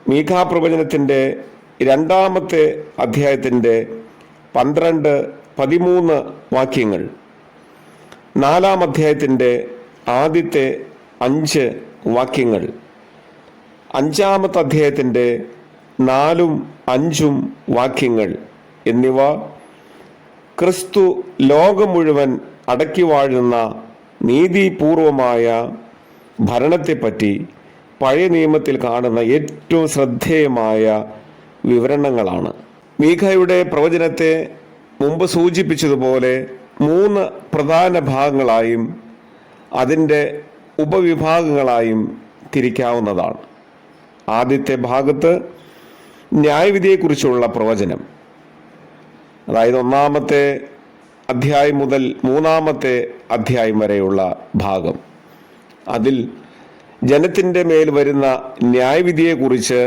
മീഖാ പ്രവചനത്തിൻ്റെ 2-ാമത്തെ അധ്യായത്തിൻ്റെ 12, 13 വാക്യങ്ങൾ, 4-ാം അധ്യായത്തിൻ്റെ ആദ്യത്തെ 5 വാക്യങ്ങൾ, 5-ാമത്തെ അധ്യായത്തിൻ്റെ 4ഉം 5ഉം വാക്യങ്ങൾ എന്നിവ ക്രിസ്തു ലോകം മുഴുവൻ അടക്കി വാഴുന്ന നീതിപൂർവമായ ഭരണത്തെപ്പറ്റി പഴയ നിയമത്തിൽ കാണുന്ന ഏറ്റവും ശ്രദ്ധേയമായ വിവരണങ്ങളാണ്. മീഖയുടെ പ്രവചനത്തെ മുമ്പ് സൂചിപ്പിച്ചതുപോലെ 3 പ്രധാന ഭാഗങ്ങളായും അതിൻ്റെ ഉപവിഭാഗങ്ങളായും തിരിക്കാവുന്നതാണ്. ആദ്യത്തെ ഭാഗത്ത് ന്യായവിധിയെക്കുറിച്ചുള്ള പ്രവചനം, അതായത് 1-ാമത്തെ അധ്യായം മുതൽ 3-ാമത്തെ അധ്യായം വരെയുള്ള ഭാഗം. അതിൽ ജനത്തിൻ്റെ മേൽ വരുന്ന ന്യായവിധിയെക്കുറിച്ച്